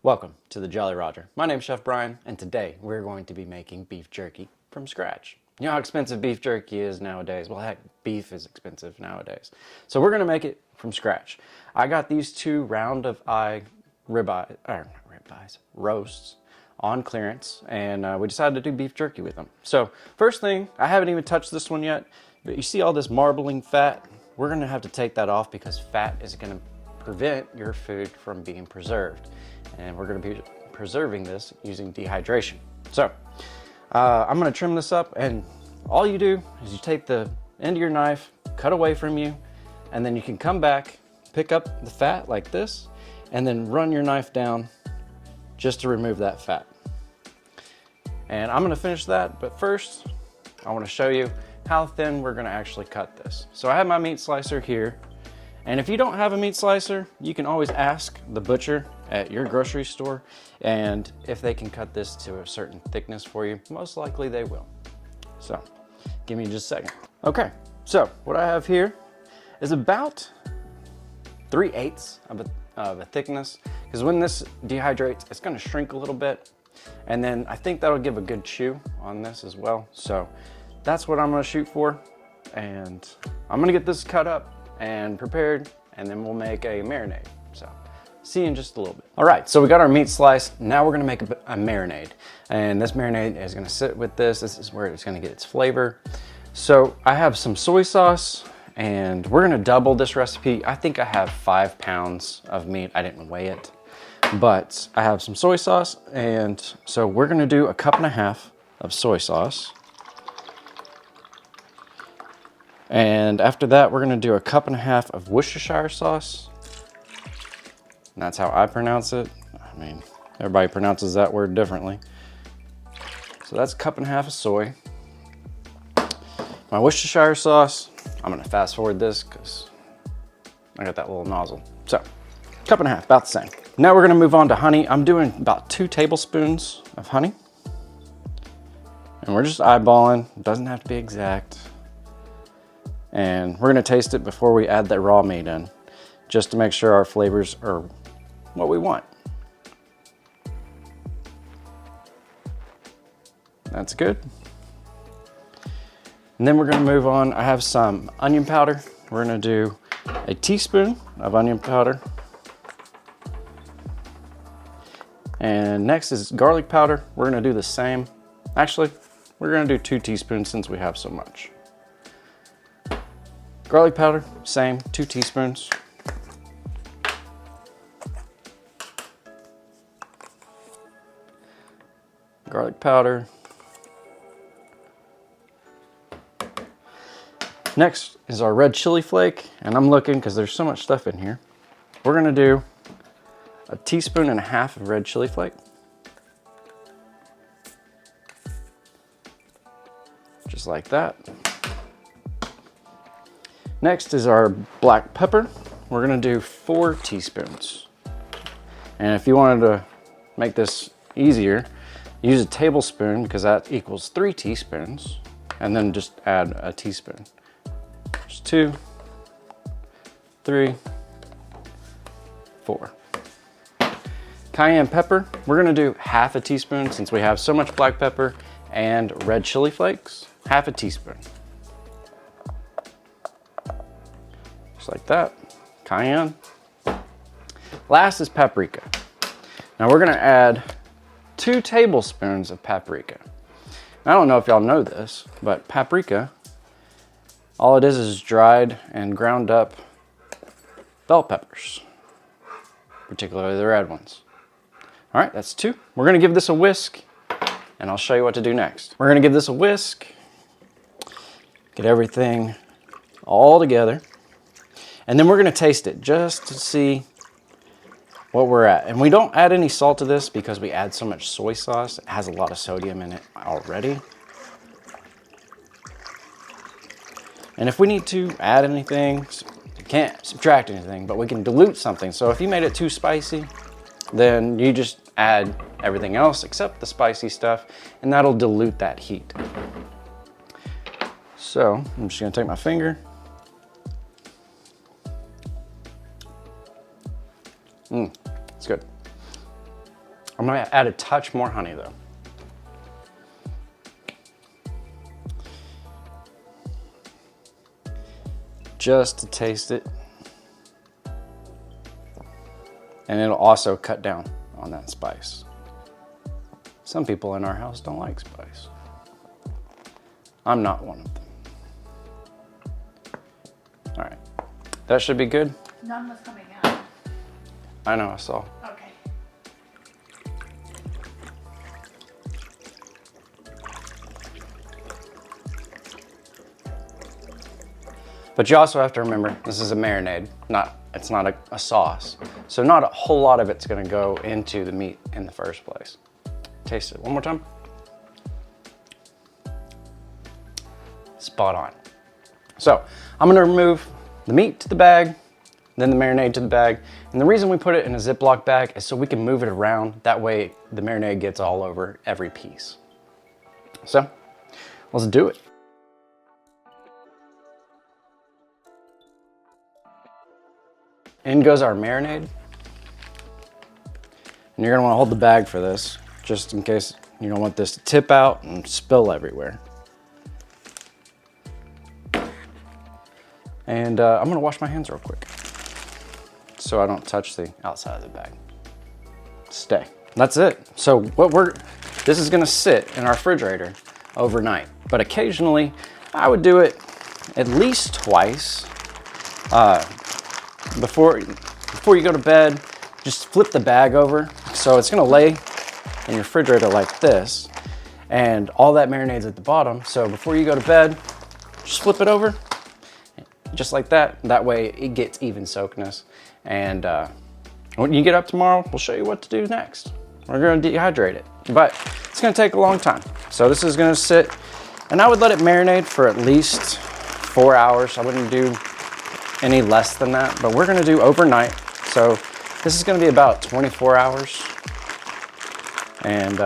Welcome to the Jolly Roger. My name's Chef Brian, and today we're going to be making beef jerky from scratch. You know how expensive beef jerky is nowadays? Well, heck, beef is expensive nowadays. So we're going to make it from scratch. I got these two round of eye roasts on clearance, and we decided to do beef jerky with them. So first thing, I haven't even touched this one yet, but you see all this marbling fat? We're going to have to take that off because fat is going to prevent your food from being preserved. And we're going to be preserving this using dehydration. So I'm going to trim this up, and all you do is you take the end of your knife, cut away from you, and then you can come back, pick up the fat like this, and then run your knife down just to remove that fat. And I'm going to finish that, but first I want to show you how thin we're going to actually cut this. So I have my meat slicer here, and if you don't have a meat slicer, you can always ask the butcher at your grocery store, and if they can cut this to a certain thickness for you, most likely they will. So give me just a second. Okay, so what I have here is about 3/8 of a thickness, because when this dehydrates, it's going to shrink a little bit, and then I think that'll give a good chew on this as well. So that's what I'm going to shoot for, and I'm going to get this cut up and prepared, and then we'll make a marinade. So see you in just a little bit. All right, so we got our meat sliced. Now we're gonna make a marinade, and this marinade is gonna sit with this. This is where it's gonna get its flavor. So I have some soy sauce, and we're gonna double this recipe. I think I have 5 pounds of meat. I didn't weigh it, but I have some soy sauce, and so we're gonna do 1.5 cups of soy sauce. And after that, we're gonna do 1.5 cups of Worcestershire sauce. And that's how I pronounce it. I mean, everybody pronounces that word differently. So that's 1.5 cups of soy. My Worcestershire sauce, I'm gonna fast forward this because I got that little nozzle. So 1.5 cups, about the same. Now we're gonna move on to honey. I'm doing about 2 tablespoons of honey. And we're just eyeballing, it doesn't have to be exact. And we're gonna taste it before we add that raw meat in, just to make sure our flavors are what we want. That's good. And then we're gonna move on. I have some onion powder. We're gonna do a teaspoon of onion powder. And next is garlic powder. We're gonna do the same. Actually, we're gonna do 2 teaspoons since we have so much. Garlic powder, same, 2 teaspoons. Garlic powder. Next is our red chili flake, and I'm looking because there's so much stuff in here. We're gonna do 1.5 teaspoons of red chili flake. Just like that. Next is our black pepper. We're gonna do 4 teaspoons. And if you wanted to make this easier, use a tablespoon because that equals 3 teaspoons, and then just add a teaspoon. Just 2, 3, 4. Cayenne pepper, we're gonna do 1/2 teaspoon since we have so much black pepper and red chili flakes, 1/2 teaspoon. Just like that, cayenne. Last is paprika. Now we're gonna add 2 tablespoons of paprika. I don't know if y'all know this, but paprika, all it is dried and ground up bell peppers, particularly the red ones. All right, that's 2. We're gonna give this a whisk, and I'll show you what to do next. We're gonna give this a whisk, get everything all together, and then we're gonna taste it just to see what we're at. And we don't add any salt to this because we add so much soy sauce. It has a lot of sodium in it already. And if we need to add anything, we can't subtract anything, but we can dilute something. So if you made it too spicy, then you just add everything else except the spicy stuff, and that'll dilute that heat. So I'm just gonna take my finger. It's good. I'm gonna add a touch more honey though. Just to taste it. And it'll also cut down on that spice. Some people in our house don't like spice. I'm not one of them. All right, that should be good. None was coming out. I know, I saw. Okay. But you also have to remember, this is a marinade, it's not a sauce. So not a whole lot of it's gonna go into the meat in the first place. Taste it one more time. Spot on. So I'm gonna remove the meat to the bag, then the marinade to the bag. And the reason we put it in a Ziploc bag is so we can move it around. That way the marinade gets all over every piece. So let's do it. In goes our marinade. And you're gonna wanna hold the bag for this, just in case you don't want this to tip out and spill everywhere. And I'm gonna wash my hands real quick so I don't touch the outside of the bag. Stay. That's it. So this is gonna sit in our refrigerator overnight, but occasionally I would do it at least twice. Before you go to bed, just flip the bag over. So it's gonna lay in your refrigerator like this, and all that marinade's at the bottom. So before you go to bed, just flip it over, just like that. That way it gets even soakness. And when you get up tomorrow, we'll show you what to do next. We're gonna dehydrate it, but it's gonna take a long time. So this is gonna sit, and I would let it marinate for at least 4 hours. I wouldn't do any less than that, but we're gonna do overnight. So this is gonna be about 24 hours. And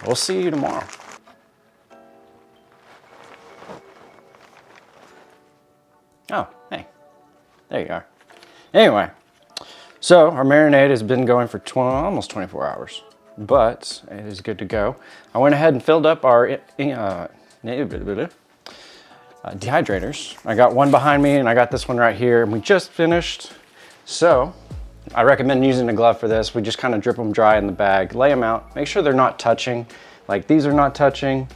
we'll see you tomorrow. Oh, hey, there you are. Anyway, so our marinade has been going for almost 24 hours, but it is good to go. I went ahead and filled up our dehydrators. I got one behind me and I got this one right here, and we just finished. So I recommend using a glove for this. We just kind of drip them dry in the bag, lay them out, make sure they're not touching. Like these are not touching,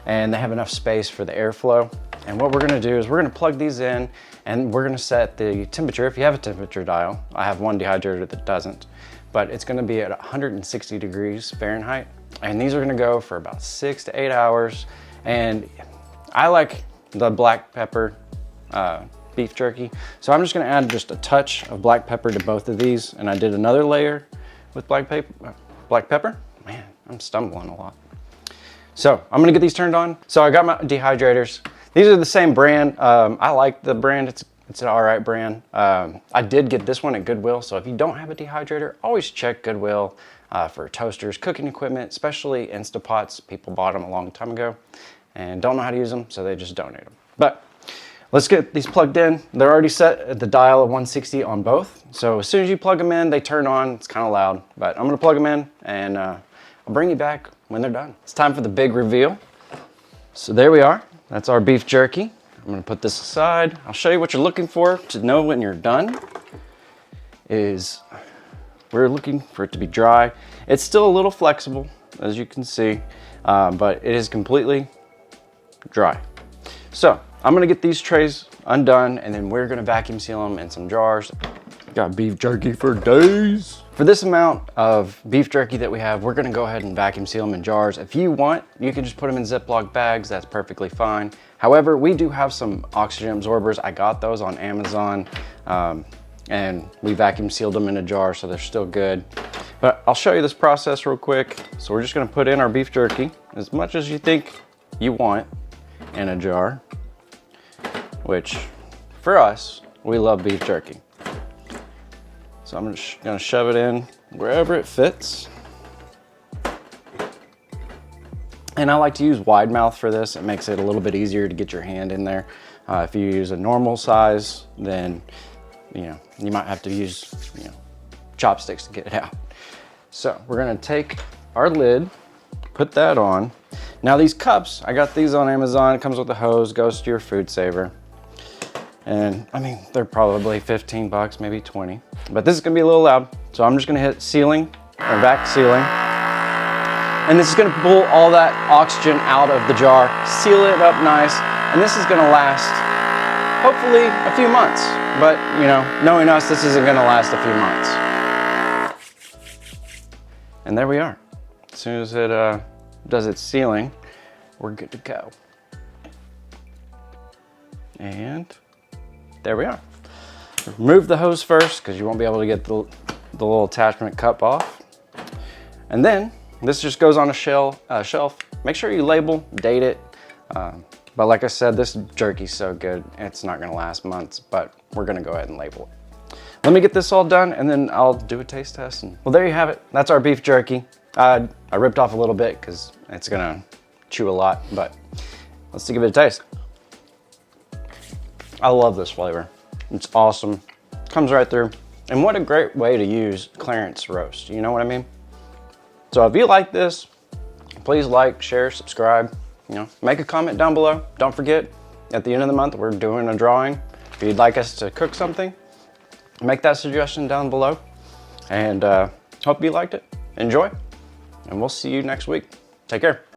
and they have enough space for the airflow. And what we're gonna do is we're gonna plug these in, and we're gonna set the temperature. If you have a temperature dial, I have one dehydrator that doesn't, but it's gonna be at 160 degrees Fahrenheit. And these are gonna go for about 6 to 8 hours. And I like the black pepper beef jerky. So I'm just gonna add just a touch of black pepper to both of these. And I did another layer with black pepper. Man, I'm stumbling a lot. So I'm gonna get these turned on. So I got my dehydrators. These are the same brand. I like the brand, it's an all right brand. I did get this one at Goodwill. So if you don't have a dehydrator, always check Goodwill for toasters, cooking equipment, especially Instapots. People bought them a long time ago and don't know how to use them, so they just donate them. But let's get these plugged in. They're already set at the dial of 160 on both. So as soon as you plug them in, they turn on. It's kind of loud, but I'm gonna plug them in, and I'll bring you back when they're done. It's time for the big reveal. So there we are. That's our beef jerky. I'm gonna put this aside. I'll show you what you're looking for to know when you're done. We're looking for it to be dry. It's still a little flexible, as you can see, but it is completely dry. So I'm gonna get these trays undone, and then we're gonna vacuum seal them in some jars. Got beef jerky for days. For this amount of beef jerky that we have, we're gonna go ahead and vacuum seal them in jars. If you want, you can just put them in Ziploc bags. That's perfectly fine. However, we do have some oxygen absorbers. I got those on Amazon, and we vacuum sealed them in a jar, so they're still good. But I'll show you this process real quick. So we're just gonna put in our beef jerky, as much as you think you want, in a jar, which for us, we love beef jerky. So I'm just gonna shove it in wherever it fits. And I like to use wide mouth for this. It makes it a little bit easier to get your hand in there. If you use a normal size, then you might have to use chopsticks to get it out. So we're gonna take our lid, put that on. Now these cups, I got these on Amazon. It comes with a hose, goes to your food saver. And I mean, they're probably 15 bucks, maybe 20. But this is gonna be a little loud. So I'm just gonna hit sealing, or vac sealing. And this is gonna pull all that oxygen out of the jar, seal it up nice. And this is gonna last, hopefully, a few months. But you know, knowing us, this isn't gonna last a few months. And there we are. As soon as it does its sealing, we're good to go. And there we are. Remove the hose first because you won't be able to get the little attachment cup off. And then this just goes on a shelf. Make sure you label, date it. But like I said, this jerky's so good, it's not gonna last months, but we're gonna go ahead and label it. Let me get this all done and then I'll do a taste test. And well, there you have it. That's our beef jerky. I ripped off a little bit because it's gonna chew a lot, but let's give it a taste. I love this flavor. It's awesome. Comes right through. And what a great way to use clearance roast. You know what I mean? So if you like this, please like, share, subscribe. You know, make a comment down below. Don't forget, at the end of the month, we're doing a drawing. If you'd like us to cook something, make that suggestion down below. And hope you liked it. Enjoy. And we'll see you next week. Take care.